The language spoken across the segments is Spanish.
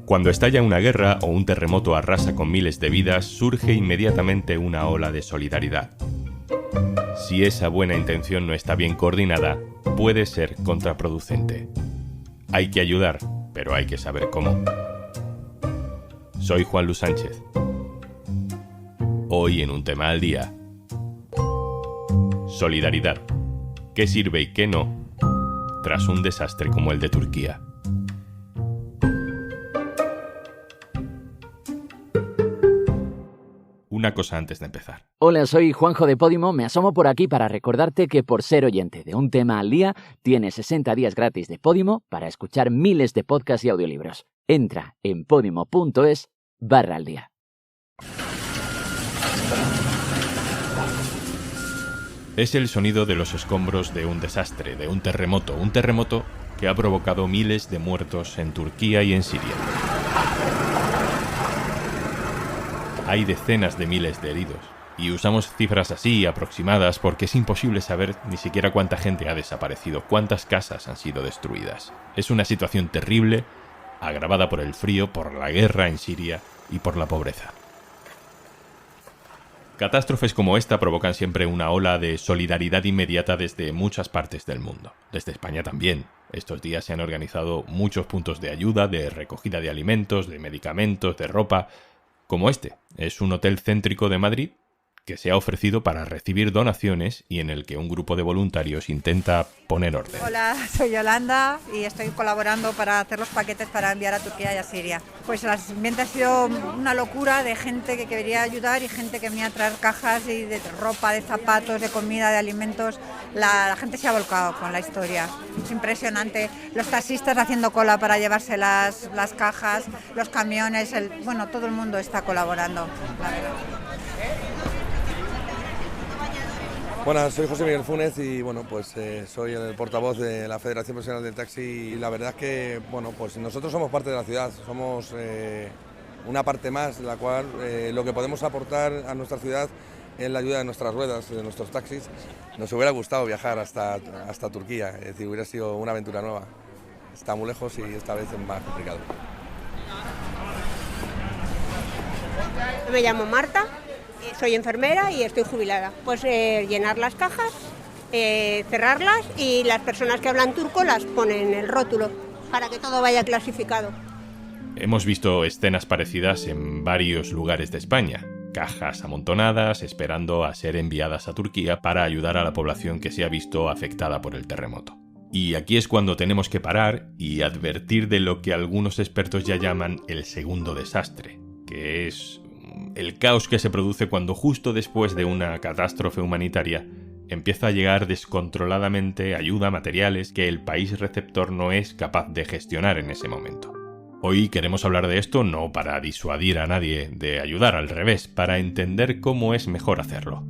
Cuando estalla una guerra o un terremoto arrasa con miles de vidas, surge inmediatamente una ola de solidaridad. Si esa buena intención no está bien coordinada, puede ser contraproducente. Hay que ayudar, pero hay que saber cómo. Soy Juan Luis Sánchez. Hoy en Un Tema al Día. Solidaridad. ¿Qué sirve y qué no tras un desastre como el de Turquía? Una cosa antes de empezar. Hola, soy Juanjo de Podimo. Me asomo por aquí para recordarte que por ser oyente de Un Tema al Día, tienes 60 días gratis de Podimo para escuchar miles de podcasts y audiolibros. Entra en podimo.es/al día. Es el sonido de los escombros de un desastre, de un terremoto que ha provocado miles de muertos en Turquía y en Siria. Hay decenas de miles de heridos, y usamos cifras así, aproximadas, porque es imposible saber ni siquiera cuánta gente ha desaparecido, cuántas casas han sido destruidas. Es una situación terrible, agravada por el frío, por la guerra en Siria y por la pobreza. Catástrofes como esta provocan siempre una ola de solidaridad inmediata desde muchas partes del mundo. Desde España también. Estos días se han organizado muchos puntos de ayuda, de recogida de alimentos, de medicamentos, de ropa. Como este, es un hotel céntrico de Madrid que se ha ofrecido para recibir donaciones y en el que un grupo de voluntarios intenta poner orden. Hola, soy Yolanda y estoy colaborando para hacer los paquetes para enviar a Turquía y a Siria. Pues el ambiente ha sido una locura de gente que quería ayudar y gente que venía a traer cajas y de ropa, de zapatos, de comida, de alimentos. La gente se ha volcado con la historia. Es impresionante. Los taxistas haciendo cola para llevarse las cajas, los camiones, todo el mundo está colaborando, la verdad. Buenas, soy José Miguel Funes y soy el portavoz de la Federación Profesional del Taxi y la verdad es que nosotros somos parte de la ciudad, somos una parte más de la cual lo que podemos aportar a nuestra ciudad es la ayuda de nuestras ruedas, de nuestros taxis. Nos hubiera gustado viajar hasta Turquía, es decir, hubiera sido una aventura nueva. Está muy lejos y esta vez es más complicado. Me llamo Marta. Soy enfermera y estoy jubilada. Pues llenar las cajas, cerrarlas y las personas que hablan turco las ponen el rótulo para que todo vaya clasificado. Hemos visto escenas parecidas en varios lugares de España. Cajas amontonadas esperando a ser enviadas a Turquía para ayudar a la población que se ha visto afectada por el terremoto. Y aquí es cuando tenemos que parar y advertir de lo que algunos expertos ya llaman el segundo desastre, que es el caos que se produce cuando justo después de una catástrofe humanitaria empieza a llegar descontroladamente ayuda, materiales que el país receptor no es capaz de gestionar en ese momento. Hoy queremos hablar de esto no para disuadir a nadie de ayudar, al revés, para entender cómo es mejor hacerlo.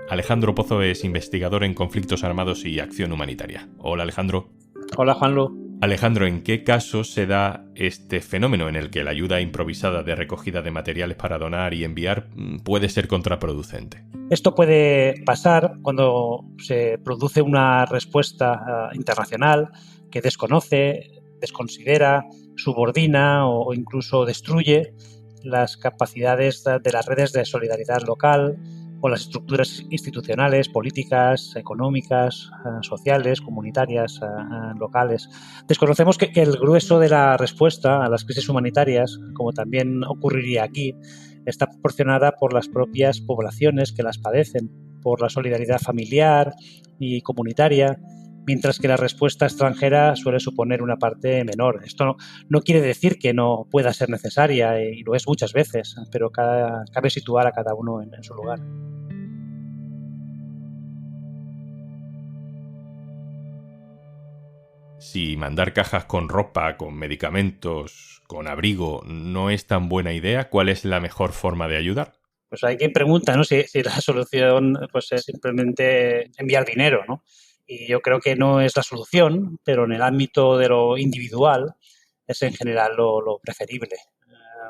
Alejandro Pozo es investigador en conflictos armados y acción humanitaria. Hola, Alejandro. Hola, Juanlu. Alejandro, ¿en qué casos se da este fenómeno en el que la ayuda improvisada de recogida de materiales para donar y enviar puede ser contraproducente? Esto puede pasar cuando se produce una respuesta internacional que desconoce, desconsidera, subordina o incluso destruye las capacidades de las redes de solidaridad local o las estructuras institucionales, políticas, económicas, sociales, comunitarias, locales. Desconocemos que el grueso de la respuesta a las crisis humanitarias, como también ocurriría aquí, está proporcionada por las propias poblaciones que las padecen, por la solidaridad familiar y comunitaria, mientras que la respuesta extranjera suele suponer una parte menor. Esto no quiere decir que no pueda ser necesaria, y lo es muchas veces, pero cabe situar a cada uno en su lugar. Si mandar cajas con ropa, con medicamentos, con abrigo no es tan buena idea, ¿cuál es la mejor forma de ayudar? Pues hay quien pregunta, ¿no? si la solución es simplemente enviar dinero, ¿no? Y yo creo que no es la solución, pero en el ámbito de lo individual es en general lo preferible.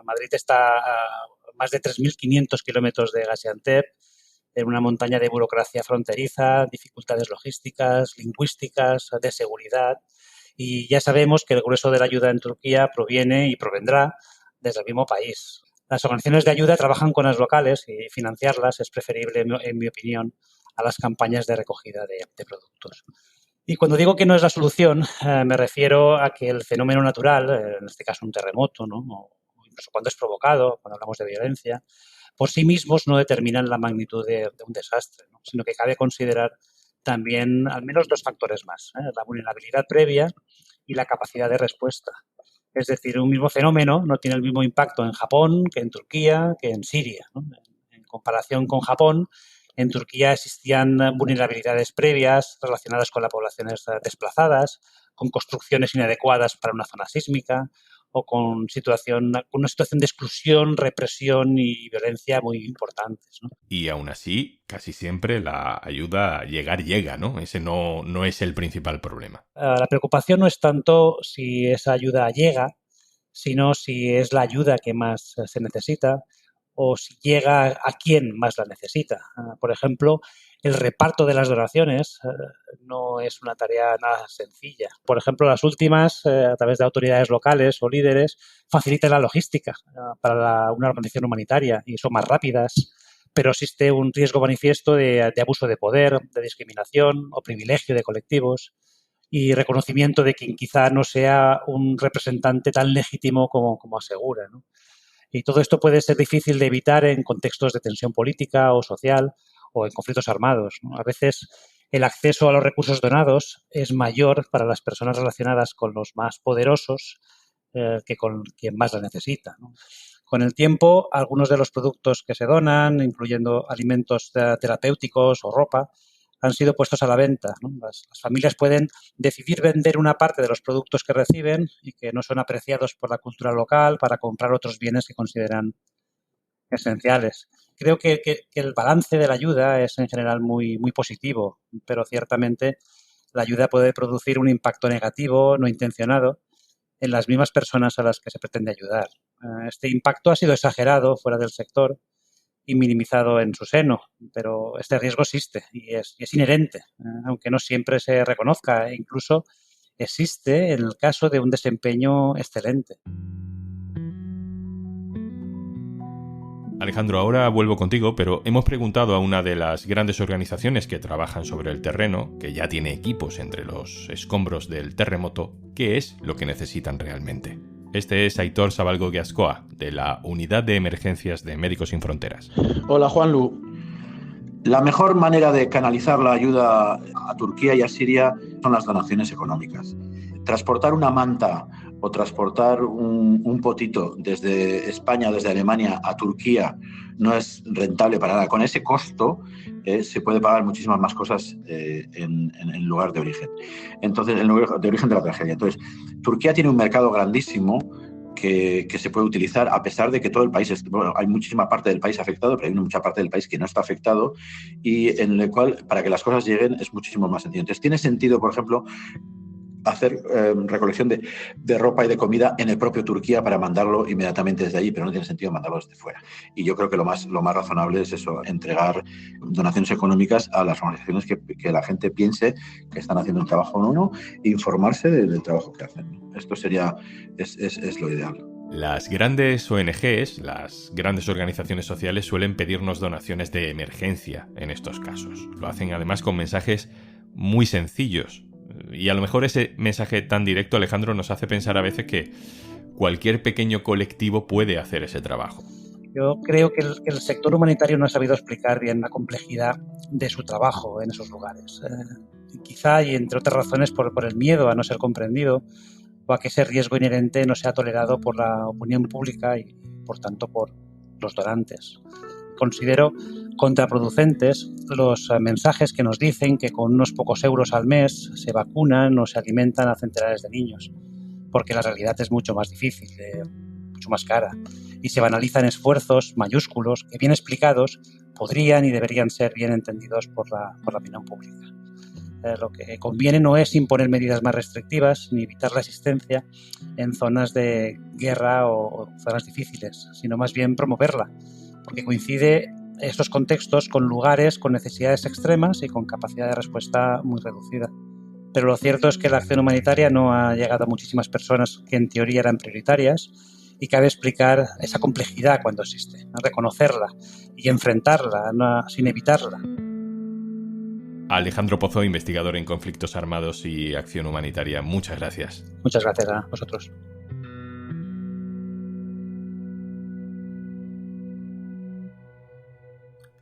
Madrid está a más de 3.500 kilómetros de Gaziantep, en una montaña de burocracia fronteriza, dificultades logísticas, lingüísticas, de seguridad. Y ya sabemos que el grueso de la ayuda en Turquía proviene y provendrá desde el mismo país. Las organizaciones de ayuda trabajan con las locales y financiarlas es preferible, en mi opinión, a las campañas de recogida de productos. Y cuando digo que no es la solución, me refiero a que el fenómeno natural, en este caso un terremoto, ¿no? O incluso cuando es provocado, cuando hablamos de violencia, por sí mismos no determinan la magnitud de un desastre, ¿no? Sino que cabe considerar también al menos 2 factores más, la vulnerabilidad previa y la capacidad de respuesta. Es decir, un mismo fenómeno no tiene el mismo impacto en Japón que en Turquía, que en Siria, ¿no? En comparación con Japón, en Turquía existían vulnerabilidades previas relacionadas con las poblaciones desplazadas, con construcciones inadecuadas para una zona sísmica o con una situación de exclusión, represión y violencia muy importantes, ¿no? Y aún así, casi siempre la ayuda llega, ¿no? Ese no es el principal problema. La preocupación no es tanto si esa ayuda llega, sino si es la ayuda que más se necesita o si llega a quien más la necesita. Por ejemplo, el reparto de las donaciones no es una tarea nada sencilla. Por ejemplo, las últimas, a través de autoridades locales o líderes, facilitan la logística para una organización humanitaria y son más rápidas, pero existe un riesgo manifiesto de abuso de poder, de discriminación o privilegio de colectivos y reconocimiento de quien quizá no sea un representante tan legítimo como asegura, ¿no? Y todo esto puede ser difícil de evitar en contextos de tensión política o social o en conflictos armados, ¿no? A veces el acceso a los recursos donados es mayor para las personas relacionadas con los más poderosos que con quien más la necesita, ¿no? Con el tiempo, algunos de los productos que se donan, incluyendo alimentos terapéuticos o ropa, han sido puestos a la venta, ¿no? Las familias pueden decidir vender una parte de los productos que reciben y que no son apreciados por la cultura local para comprar otros bienes que consideran esenciales. Creo que el balance de la ayuda es en general muy, muy positivo, pero ciertamente la ayuda puede producir un impacto negativo, no intencionado, en las mismas personas a las que se pretende ayudar. Este impacto ha sido exagerado fuera del sector y minimizado en su seno, pero este riesgo existe y es inherente, aunque no siempre se reconozca e incluso existe en el caso de un desempeño excelente. Alejandro, ahora vuelvo contigo, pero hemos preguntado a una de las grandes organizaciones que trabajan sobre el terreno, que ya tiene equipos entre los escombros del terremoto, qué es lo que necesitan realmente. Este es Aitor Zabalgo Gascoa, de la Unidad de Emergencias de Médicos Sin Fronteras. Hola, Juanlu. La mejor manera de canalizar la ayuda a Turquía y a Siria son las donaciones económicas. Transportar una manta o transportar un potito desde España, desde Alemania a Turquía no es rentable para nada. Con ese costo se puede pagar muchísimas más cosas en el lugar de origen. Entonces, en el lugar de origen de la tragedia. Entonces, Turquía tiene un mercado grandísimo que se puede utilizar a pesar de que todo el país, hay muchísima parte del país afectado, pero hay mucha parte del país que no está afectado y en el cual, para que las cosas lleguen, es muchísimo más sencillo. Entonces, tiene sentido, por ejemplo, hacer recolección de ropa y de comida en el propio Turquía para mandarlo inmediatamente desde allí, pero no tiene sentido mandarlo desde fuera. Y yo creo que lo más razonable es eso, entregar donaciones económicas a las organizaciones que la gente piense que están haciendo un trabajo o no, e informarse del trabajo que hacen. Esto es lo ideal. Las grandes ONGs, las grandes organizaciones sociales suelen pedirnos donaciones de emergencia en estos casos. Lo hacen además con mensajes muy sencillos. Y a lo mejor ese mensaje tan directo, Alejandro, nos hace pensar a veces que cualquier pequeño colectivo puede hacer ese trabajo. Yo creo que el sector humanitario no ha sabido explicar bien la complejidad de su trabajo en esos lugares. Quizá, y entre otras razones, por el miedo a no ser comprendido o a que ese riesgo inherente no sea tolerado por la opinión pública y, por tanto, por los donantes. Considero contraproducentes los mensajes que nos dicen que con unos pocos euros al mes se vacunan o se alimentan a centenares de niños, porque la realidad es mucho más difícil, mucho más cara, y se banalizan esfuerzos mayúsculos que, bien explicados, podrían y deberían ser bien entendidos por la opinión pública. Lo que conviene no es imponer medidas más restrictivas ni evitar la asistencia en zonas de guerra o zonas difíciles, sino más bien promoverla, porque coincide estos contextos con lugares con necesidades extremas y con capacidad de respuesta muy reducida. pero lo cierto es que la acción humanitaria no ha llegado a muchísimas personas que en teoría eran prioritarias y cabe explicar esa complejidad cuando existe, ¿no? Reconocerla y enfrentarla, no, sin evitarla. Alejandro Pozo, investigador en conflictos armados y acción humanitaria, muchas gracias. Muchas gracias a vosotros.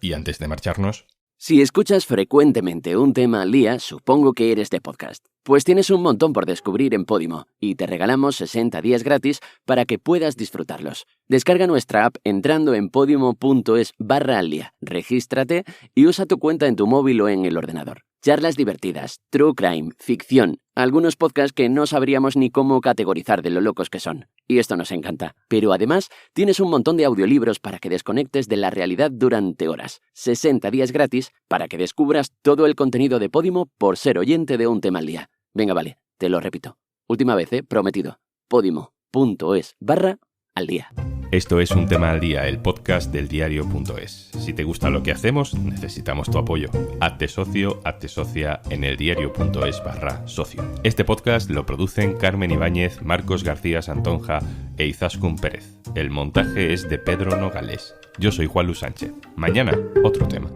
Y antes de marcharnos... Si escuchas frecuentemente un tema al día, supongo que eres de podcast. Pues tienes un montón por descubrir en Podimo y te regalamos 60 días gratis para que puedas disfrutarlos. Descarga nuestra app entrando en podimo.es/aldía. Regístrate y usa tu cuenta en tu móvil o en el ordenador. Charlas divertidas, true crime, ficción, algunos podcasts que no sabríamos ni cómo categorizar de lo locos que son. Y esto nos encanta. Pero además, tienes un montón de audiolibros para que desconectes de la realidad durante horas. 60 días gratis para que descubras todo el contenido de Podimo por ser oyente de un tema al día. Venga, vale, te lo repito. Última vez, prometido. Podimo.es/aldía. Esto es Un Tema al Día, el podcast del diario.es. Si te gusta lo que hacemos, necesitamos tu apoyo. Hazte socio, hazte socia en eldiario.es/socio. Este podcast lo producen Carmen Ibáñez, Marcos García Santonja e Izaskun Pérez. El montaje es de Pedro Nogales. Yo soy Juan Luis Sánchez. Mañana, otro tema.